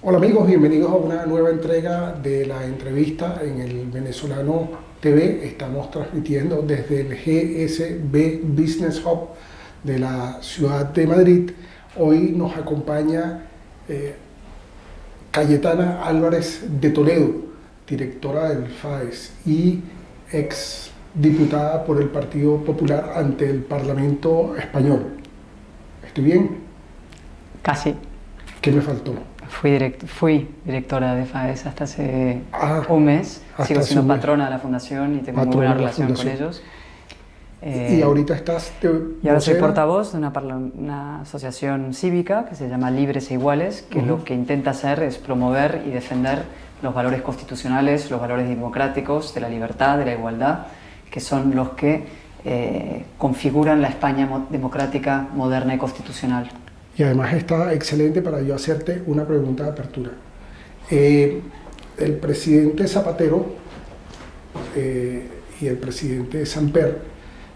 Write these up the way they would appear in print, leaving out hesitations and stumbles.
Hola amigos, bienvenidos a una nueva entrega de la entrevista en el Venezolano TV. Estamos transmitiendo desde el GSB Business Hub de la ciudad de Madrid. Hoy nos acompaña Cayetana Álvarez de Toledo, directora del FAES y ex diputada por el Partido Popular ante el Parlamento Español. ¿Estoy bien? Casi. ¿Qué me faltó? Fui directora de FAES hasta hace un mes. Sigo siendo patrona de la fundación y tengo muy buena relación con ellos. Y ahorita estás y ahora soy portavoz de una asociación cívica que se llama Libres e Iguales, que lo que intenta hacer es promover y defender los valores constitucionales, los valores democráticos, de la libertad, de la igualdad, que son los que configuran la España democrática, moderna y constitucional. Y además está excelente para yo hacerte una pregunta de apertura. El presidente Zapatero y el presidente Samper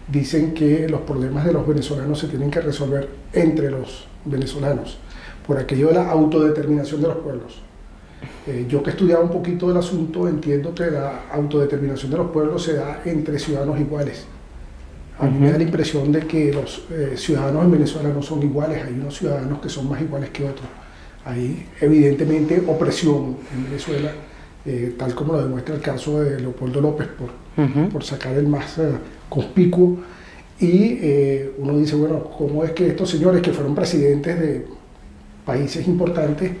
dicen que los problemas de los venezolanos se tienen que resolver entre los venezolanos, por aquello de la autodeterminación de los pueblos. Yo que he estudiado un poquito del asunto, entiendo que la autodeterminación de los pueblos se da entre ciudadanos iguales. A mí me da la impresión de que los ciudadanos en Venezuela no son iguales, hay unos ciudadanos que son más iguales que otros. Hay evidentemente opresión en Venezuela, tal como lo demuestra el caso de Leopoldo López, por sacar el más conspicuo. Y uno dice, bueno, ¿cómo es que estos señores que fueron presidentes de países importantes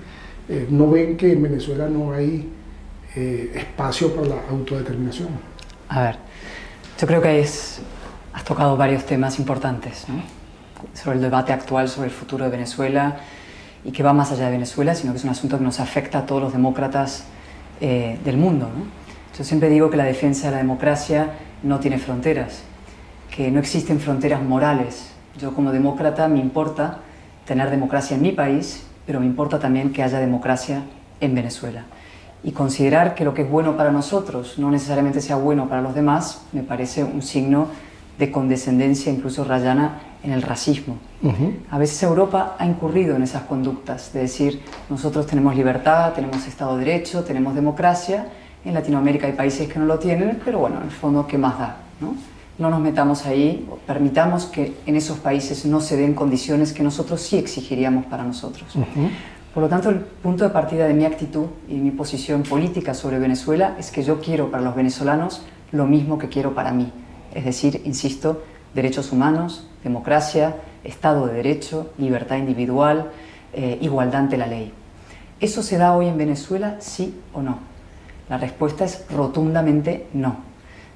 no ven que en Venezuela no hay espacio para la autodeterminación? A ver, yo creo que has tocado varios temas importantes, ¿no? Sobre el debate actual sobre el futuro de Venezuela y que va más allá de Venezuela, sino que es un asunto que nos afecta a todos los demócratas del mundo, ¿no? Yo siempre digo que la defensa de la democracia no tiene fronteras, que no existen fronteras morales. Yo como demócrata me importa tener democracia en mi país, pero me importa también que haya democracia en Venezuela. Y considerar que lo que es bueno para nosotros no necesariamente sea bueno para los demás, me parece un signo de condescendencia, incluso rayana, en el racismo. A veces Europa ha incurrido en esas conductas, de decir, nosotros tenemos libertad, tenemos Estado de Derecho, tenemos democracia, en Latinoamérica hay países que no lo tienen, pero bueno, en el fondo, ¿qué más da? No nos metamos ahí, permitamos que en esos países no se den condiciones que nosotros sí exigiríamos para nosotros. Por lo tanto, el punto de partida de mi actitud y mi posición política sobre Venezuela es que yo quiero para los venezolanos lo mismo que quiero para mí. Es decir, insisto, derechos humanos, democracia, Estado de Derecho, libertad individual, igualdad ante la ley. ¿Eso se da hoy en Venezuela, sí o no? La respuesta es rotundamente no.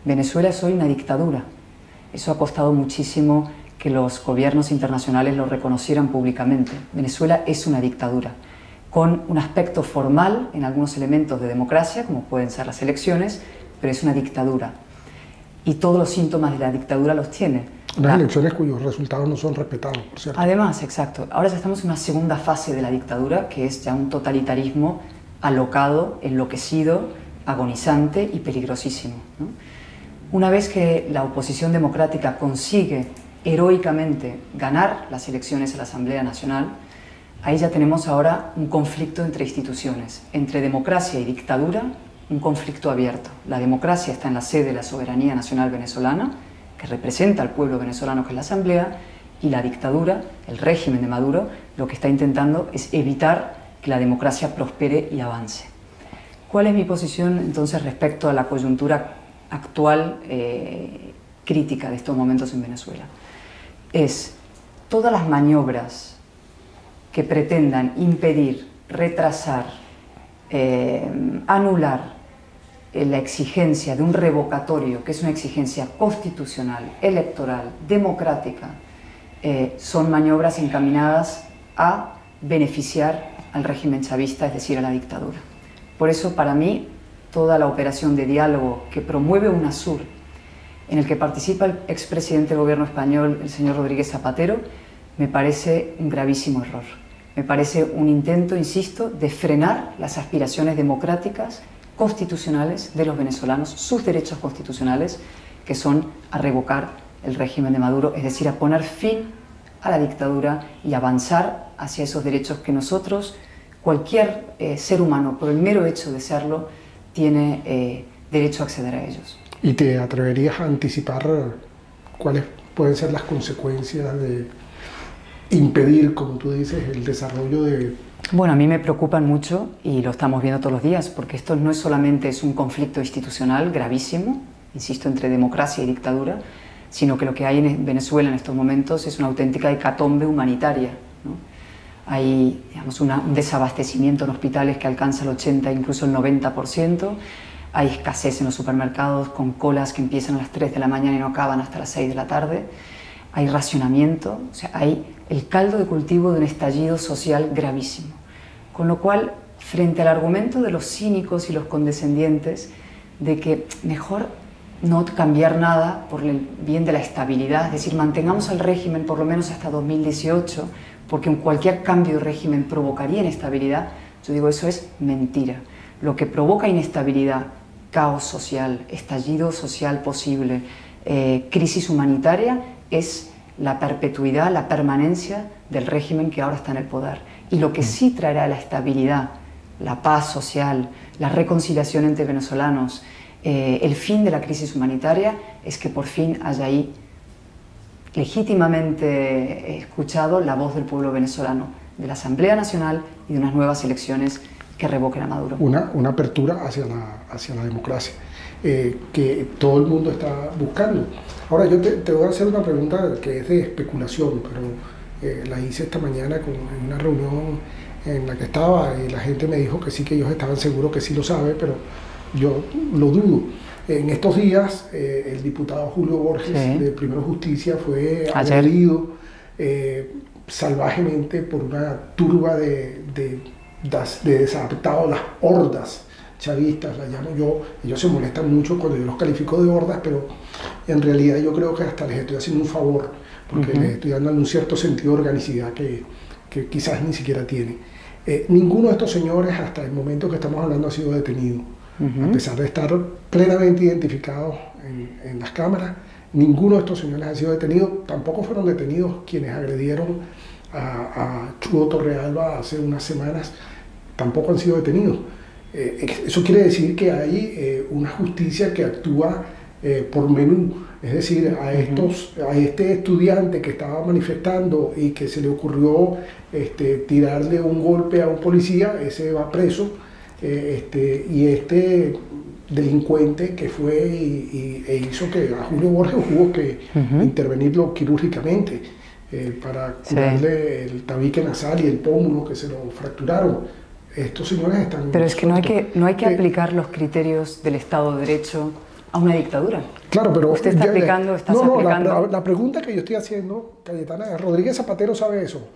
Venezuela es hoy una dictadura. Eso ha costado muchísimo que los gobiernos internacionales lo reconocieran públicamente. Venezuela es una dictadura, con un aspecto formal en algunos elementos de democracia, como pueden ser las elecciones, pero es una dictadura. Y todos los síntomas de la dictadura los tiene. Las elecciones cuyos resultados no son respetados, por cierto. Además, exacto. Ahora ya estamos en una segunda fase de la dictadura, que es ya un totalitarismo alocado, enloquecido, agonizante y peligrosísimo, ¿no? Una vez que la oposición democrática consigue heroicamente ganar las elecciones a la Asamblea Nacional, ahí ya tenemos ahora un conflicto entre instituciones, entre democracia y dictadura, un conflicto abierto. La democracia está en la sede de la soberanía nacional venezolana, que representa al pueblo venezolano, que es la Asamblea, y la dictadura, el régimen de Maduro, lo que está intentando es evitar que la democracia prospere y avance. ¿Cuál es mi posición entonces respecto a la coyuntura actual crítica de estos momentos en Venezuela? Es todas las maniobras que pretendan impedir, retrasar, anular la exigencia de un revocatorio, que es una exigencia constitucional, electoral, democrática, son maniobras encaminadas a beneficiar al régimen chavista, es decir, a la dictadura. Por eso, para mí, toda la operación de diálogo que promueve UNASUR, en el que participa el expresidente del gobierno español, el señor Rodríguez Zapatero, me parece un gravísimo error. Me parece un intento, insisto, de frenar las aspiraciones democráticas constitucionales de los venezolanos, sus derechos constitucionales, que son a revocar el régimen de Maduro, es decir, a poner fin a la dictadura y avanzar hacia esos derechos que nosotros cualquier ser humano, por el mero hecho de serlo, tiene derecho a acceder a ellos. ¿Y te atreverías a anticipar cuáles pueden ser las consecuencias de impedir, como tú dices, el desarrollo de... Bueno, a mí me preocupan mucho y lo estamos viendo todos los días, porque esto no es solamente un conflicto institucional gravísimo, insisto, entre democracia y dictadura, sino que lo que hay en Venezuela en estos momentos es una auténtica hecatombe humanitaria, ¿no? Hay, digamos, un desabastecimiento en hospitales que alcanza el 80, incluso el 90%, hay escasez en los supermercados con colas que empiezan a las 3 de la mañana y no acaban hasta las 6 de la tarde, hay racionamiento, o sea, hay el caldo de cultivo de un estallido social gravísimo. Con lo cual, frente al argumento de los cínicos y los condescendientes de que mejor no cambiar nada por el bien de la estabilidad, es decir, mantengamos al régimen por lo menos hasta 2018, porque cualquier cambio de régimen provocaría inestabilidad, yo digo, eso es mentira. Lo que provoca inestabilidad, caos social, estallido social posible, crisis humanitaria, es la perpetuidad, la permanencia del régimen que ahora está en el poder. Y lo que sí traerá la estabilidad, la paz social, la reconciliación entre venezolanos, el fin de la crisis humanitaria, es que por fin haya ahí legítimamente escuchado la voz del pueblo venezolano, de la Asamblea Nacional y de unas nuevas elecciones que revoquen a Maduro. Una apertura hacia la democracia, que todo el mundo está buscando. Ahora yo te voy a hacer una pregunta que es de especulación, pero la hice esta mañana en una reunión en la que estaba y la gente me dijo que sí, que ellos estaban seguros que sí lo sabe, pero yo lo dudo. En estos días el diputado Julio Borges, sí, de Primero Justicia, fue agredido salvajemente por una turba de desadaptados, las hordas chavistas, la llamo yo. Ellos se molestan mucho cuando yo los califico de hordas, pero en realidad yo creo que hasta les estoy haciendo un favor, porque les estoy dando un cierto sentido de organicidad que quizás ni siquiera tiene. Ninguno de estos señores hasta el momento que estamos hablando ha sido detenido, a pesar de estar plenamente identificados en las cámaras. Ninguno de estos señores ha sido detenido, tampoco fueron detenidos quienes agredieron a Chugo Torrealba hace unas semanas, tampoco han sido detenidos. Eso quiere decir que hay una justicia que actúa por menú, es decir, a este estudiante que estaba manifestando y que se le ocurrió tirarle un golpe a un policía, ese va preso, y este delincuente que fue e hizo que a Julio Borges hubo que intervenirlo quirúrgicamente para curarle el tabique nasal y el pómulo que se lo fracturaron. Estos señores están... Pero es que no hay que aplicar los criterios del Estado de Derecho a una dictadura. Claro, pero... Usted está aplicando, aplicando... La pregunta que yo estoy haciendo, Cayetana, ¿Rodríguez Zapatero sabe eso?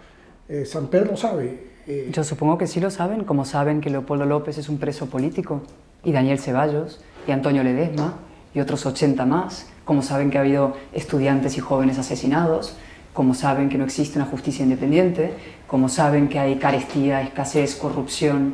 ¿Samper lo sabe? Yo supongo que sí lo saben, como saben que Leopoldo López es un preso político, y Daniel Ceballos, y Antonio Ledesma, y otros 80 más, como saben que ha habido estudiantes y jóvenes asesinados, como saben que no existe una justicia independiente, como saben que hay carestía, escasez, corrupción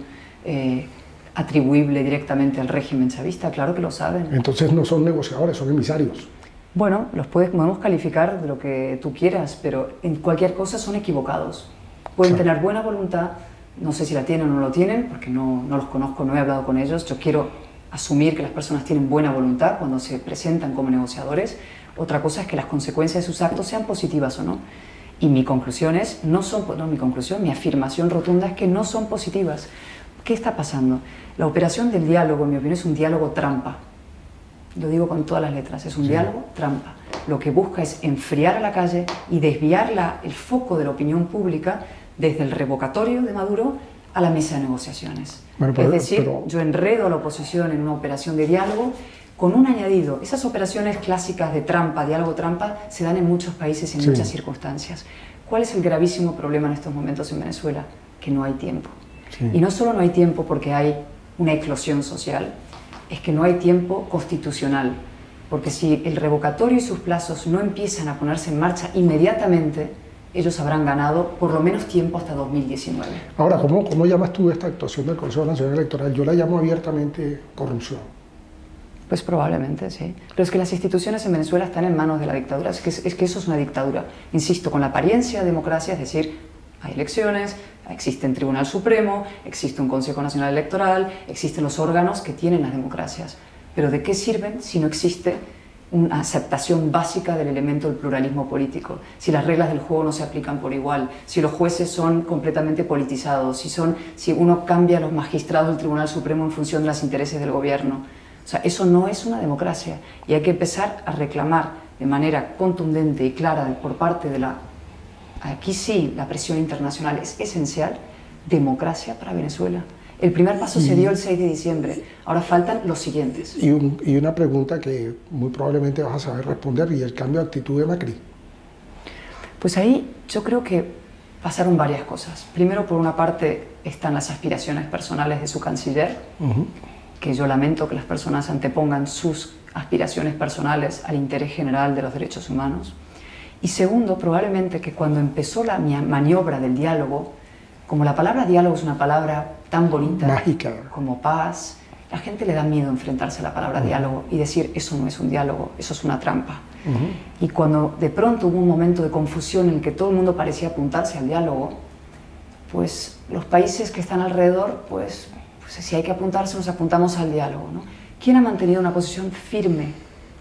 atribuible directamente al régimen chavista, claro que lo saben. Entonces no son negociadores, son emisarios. Bueno, podemos calificar de lo que tú quieras, pero en cualquier cosa son equivocados. Pueden tener buena voluntad, no sé si la tienen o no lo tienen, porque no los conozco, no he hablado con ellos. Yo quiero asumir que las personas tienen buena voluntad cuando se presentan como negociadores. Otra cosa es que las consecuencias de sus actos sean positivas o no. Y mi conclusión es, mi afirmación rotunda es que no son positivas. ¿Qué está pasando? La operación del diálogo, en mi opinión, es un diálogo trampa. Lo digo con todas las letras, es un diálogo trampa. Lo que busca es enfriar a la calle y desviar el foco de la opinión pública desde el revocatorio de Maduro a la mesa de negociaciones. Es decir, yo enredo a la oposición en una operación de diálogo con un añadido. Esas operaciones clásicas de trampa, diálogo trampa, se dan en muchos países y en muchas circunstancias. ¿Cuál es el gravísimo problema en estos momentos en Venezuela? Que no hay tiempo. Y no solo no hay tiempo porque hay una eclosión social, es que no hay tiempo constitucional. Porque si el revocatorio y sus plazos no empiezan a ponerse en marcha inmediatamente, ellos habrán ganado por lo menos tiempo hasta 2019. Ahora, ¿cómo llamas tú esta actuación del Consejo Nacional Electoral? Yo la llamo abiertamente corrupción. Pues probablemente, sí. Pero es que las instituciones en Venezuela están en manos de la dictadura. Es que eso es una dictadura. Insisto, con la apariencia de democracia, es decir, Hay elecciones, existe un Tribunal Supremo, existe un Consejo Nacional Electoral, existen los órganos que tienen las democracias. Pero ¿de qué sirven si no existe una aceptación básica del elemento del pluralismo político? Si las reglas del juego no se aplican por igual, si los jueces son completamente politizados, si uno cambia a los magistrados del Tribunal Supremo en función de los intereses del gobierno. O sea, eso no es una democracia y hay que empezar a reclamar de manera contundente y clara por parte de aquí sí, la presión internacional es esencial, democracia para Venezuela. El primer paso se dio el 6 de diciembre, ahora faltan los siguientes. Y una pregunta que muy probablemente vas a saber responder, ¿y el cambio de actitud de Macri? Pues ahí yo creo que pasaron varias cosas. Primero, por una parte, están las aspiraciones personales de su canciller, que yo lamento que las personas antepongan sus aspiraciones personales al interés general de los derechos humanos. Y segundo, probablemente que cuando empezó la maniobra del diálogo, como la palabra diálogo es una palabra tan bonita, mágica, como paz, la gente le da miedo enfrentarse a la palabra diálogo y decir eso no es un diálogo, eso es una trampa. Y cuando de pronto hubo un momento de confusión en el que todo el mundo parecía apuntarse al diálogo, pues los países que están alrededor, pues si hay que apuntarse, nos apuntamos al diálogo, ¿no? ¿Quién ha mantenido una posición firme,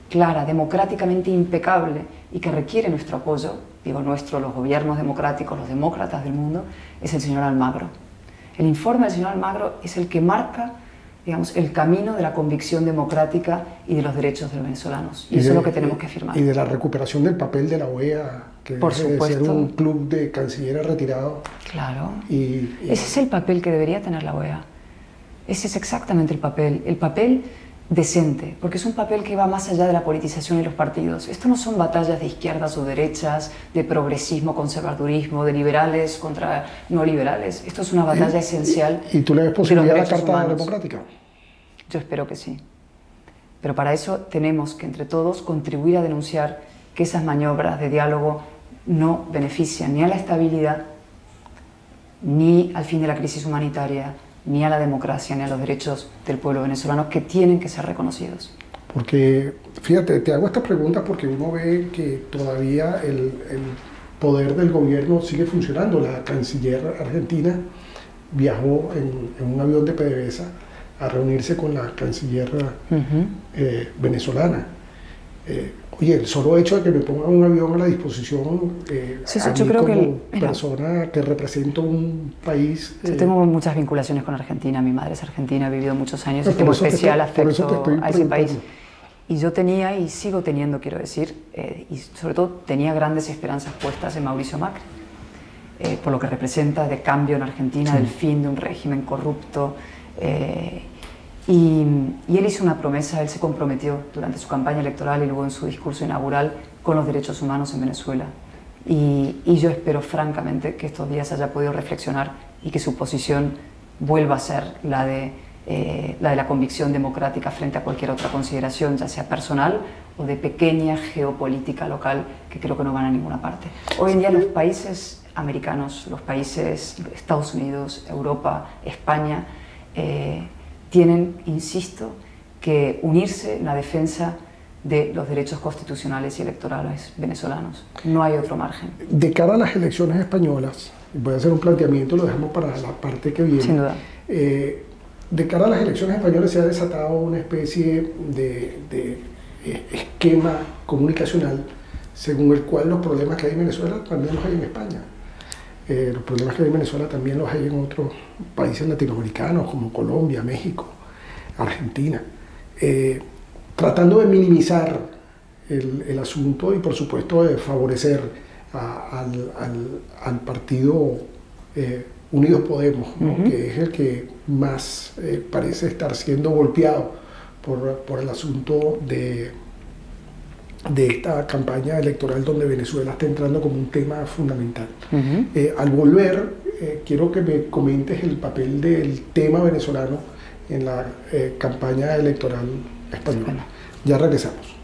clara, democráticamente impecable y que requiere nuestro apoyo? Digo nuestro, los gobiernos democráticos, los demócratas del mundo, es el señor Almagro. El informe del señor Almagro es el que marca, digamos, el camino de la convicción democrática y de los derechos de los venezolanos. Y eso es lo que tenemos que firmar. Y de la recuperación del papel de la OEA, que por supuesto, ser un club de cancilleres retirados. Claro. Ese es el papel que debería tener la OEA. Ese es exactamente el papel decente, porque es un papel que va más allá de la politización y los partidos. Esto no son batallas de izquierdas o derechas, de progresismo, conservadurismo, de liberales contra no liberales. Esto es una batalla esencial. ¿Y tú le ves posibilidad a la Carta Democrática? Yo espero que sí. Pero para eso tenemos que entre todos contribuir a denunciar que esas maniobras de diálogo no benefician ni a la estabilidad, ni al fin de la crisis humanitaria, ni a la democracia, ni a los derechos del pueblo venezolano, que tienen que ser reconocidos. Porque, fíjate, te hago estas preguntas porque uno ve que todavía el poder del gobierno sigue funcionando. La canciller argentina viajó en un avión de PDVSA a reunirse con la canciller venezolana. Oye, el solo hecho de que me pongan un avión a la disposición, yo creo como persona que representa un país... Yo tengo muchas vinculaciones con Argentina, mi madre es argentina, he vivido muchos años y tengo especial afecto a ese país. Y yo tenía y sigo teniendo, quiero decir, y sobre todo tenía grandes esperanzas puestas en Mauricio Macri, por lo que representa de cambio en Argentina, sí, del fin de un régimen corrupto. Y él hizo una promesa, él se comprometió durante su campaña electoral y luego en su discurso inaugural con los derechos humanos en Venezuela. Y yo espero francamente que estos días haya podido reflexionar y que su posición vuelva a ser la de la convicción democrática frente a cualquier otra consideración, ya sea personal o de pequeña geopolítica local, que creo que no van a ninguna parte. Hoy en día los países americanos, los países Estados Unidos, Europa, España, tienen, insisto, que unirse en la defensa de los derechos constitucionales y electorales venezolanos. No hay otro margen. De cara a las elecciones españolas, voy a hacer un planteamiento, lo dejamos para la parte que viene. Sin duda. De cara a las elecciones españolas se ha desatado una especie de esquema comunicacional según el cual los problemas que hay en Venezuela también los hay en España. Los problemas que hay en Venezuela también los hay en otros países latinoamericanos como Colombia, México, Argentina, tratando de minimizar el asunto y por supuesto de favorecer al partido Unidos Podemos, ¿no? Que es el que más parece estar siendo golpeado por el asunto de esta campaña electoral donde Venezuela está entrando como un tema fundamental. Al volver, quiero que me comentes el papel del tema venezolano en la campaña electoral española. Ya regresamos.